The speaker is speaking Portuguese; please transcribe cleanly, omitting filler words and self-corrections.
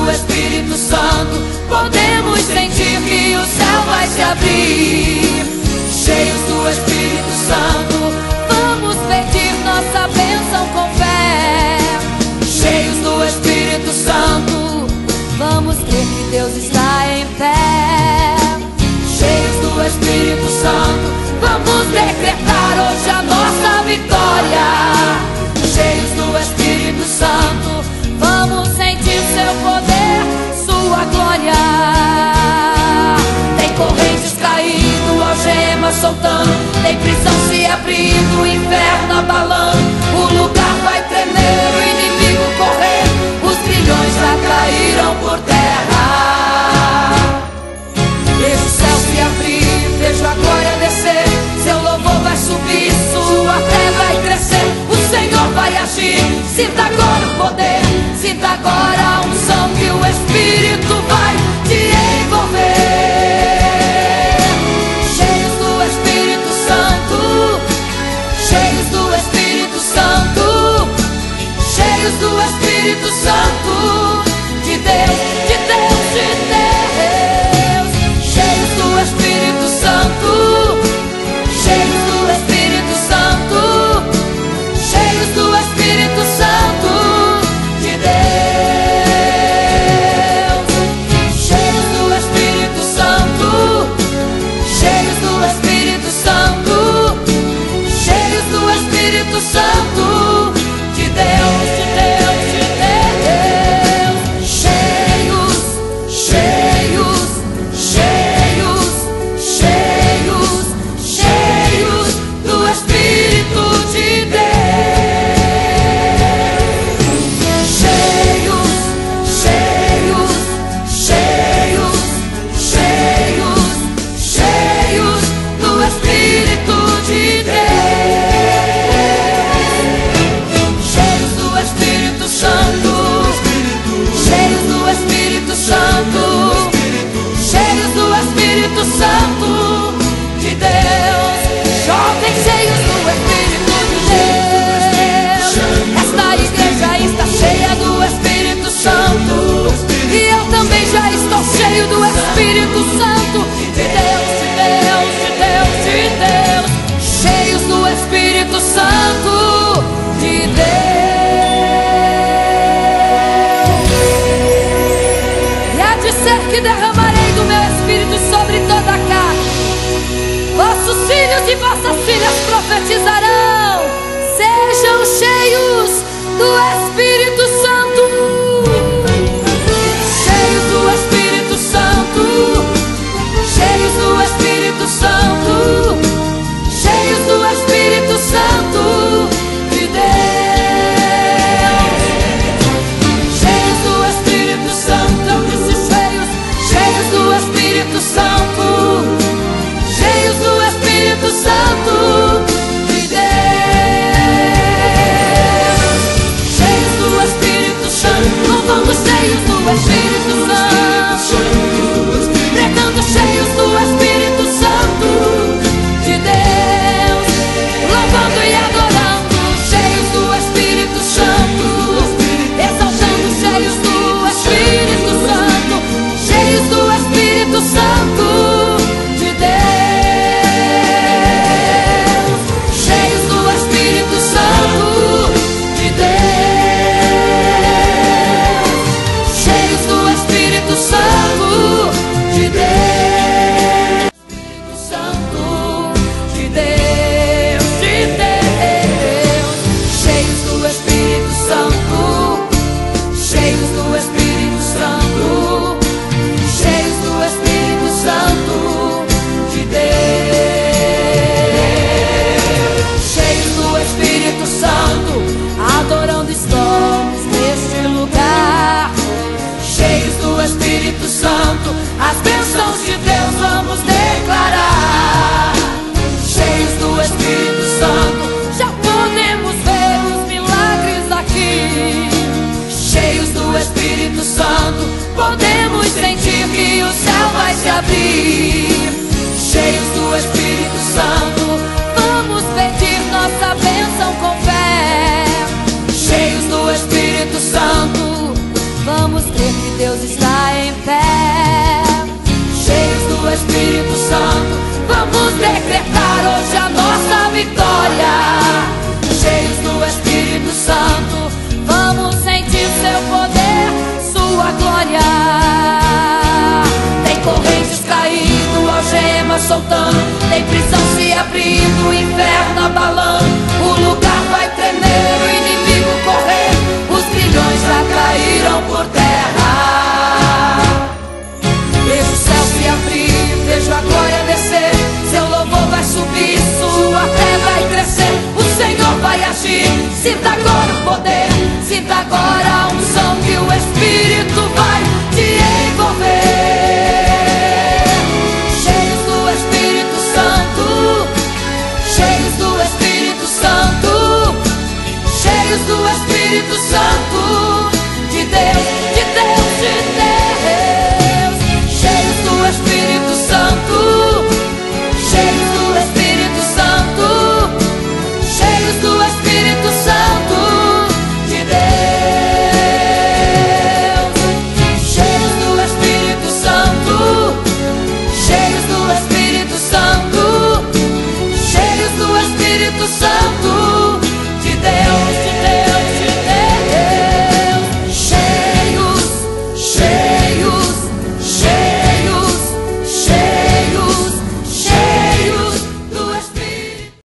do Espírito Santo, podemos sentir que o céu vai se abrir. Cheios do Espírito Santo, vamos pedir nossa bênção com fé. Cheios do Espírito Santo, vamos crer que Deus está em pé. Cheios do Espírito Santo, vamos decretar hoje a nossa vitória. Cheios do Espírito Santo, vamos sentir seu poder, sua glória. Tem correntes caindo, algemas soltando, tem prisão se abrindo, o inferno abalando. O lugar vai tremer, o inimigo correr, os grilhões já caíram por terra. Vejo o céu se abrir, vejo a glória descer, seu louvor vai subir, sua fé vai crescer, o Senhor vai agir. Sinta agora o poder, sinta agora a unção que o Espírito vai te envolver. Cheios do Espírito Santo, cheios do Espírito Santo, cheios do Espírito Santo, de Deus, de Deus, de Deus. Cheios do Espírito Santo, cheios do Espírito Santo, cheios do Espírito Santo, de Deus. Cheios do Espírito Santo, cheios do Espírito Santo, cheios do Espírito Santo, de Deus, de Deus, de Deus. Cheios, cheios, cheios, cheios, cheios do Espírito de Deus. Cheios, cheios, cheios, cheios, cheios do Espírito de Deus. Cheios do Espírito Santo, cheios do Espírito Santo, cheios do Espírito Santo de Deus. Jovens cheios do Espírito de Deus. Esta igreja está cheia do Espírito Santo, e eu também já estou cheio do Espírito Santo de Deus, de Deus, de Deus, de Deus. Cheios do Espírito Santo de Deus. E há de ser que derramarei do meu Espírito sobre toda a carne. Vossos filhos e vossas filhas profetizarão. Sejam cheios do Espírito Santo. Cheios do Espírito Santo, cheios do Espírito Santo, cheios do Espírito Santo de Deus. Cheios do Espírito Santo, eu disse cheios, cheios do Espírito Santo, cheios do Espírito Santo de Deus. Cheios do Espírito Santo, louvando cheios do Espírito Santo, pregando cheios do Espírito Santo de Deus, louvando e adorando cheios do Espírito Santo, exaltando cheios do Espírito Santo, cheios do Espírito Santo de Deus. Cheios do Espírito Santo de Deus. Cheios do Espírito Santo de Deus. Espírito Santo de Deus, de Deus. Cheios do Espírito Santo, cheios do Espírito Santo, cheios do Espírito Santo de Deus. Cheios do Espírito Santo, adorando estamos neste lugar. Cheios do Espírito Santo, as bênçãos de Deus vamos declarar. Cheios do Espírito Santo, já podemos ver os milagres aqui. Cheios do Espírito Santo, podemos sentir que o céu vai se abrir. Cheios do Espírito Santo, vamos pedir nossa bênção com fé. Cheios do Espírito Santo, vamos crer que Deus seu poder, sua glória. Tem correntes caindo, algemas soltando, tem prisão se abrindo, o inferno abalando. O lugar vai tremer, o inimigo correr, os grilhões já caíram por terra. Vejo o céu se abrir, vejo a glória descer, seu louvor vai subir, sua fé vai crescer, o Senhor vai agir. Sinta agora o poder, sinta agora a unção que o Espírito vai te envolver. Cheios do Espírito Santo, cheios do Espírito Santo, cheios do Espírito Santo.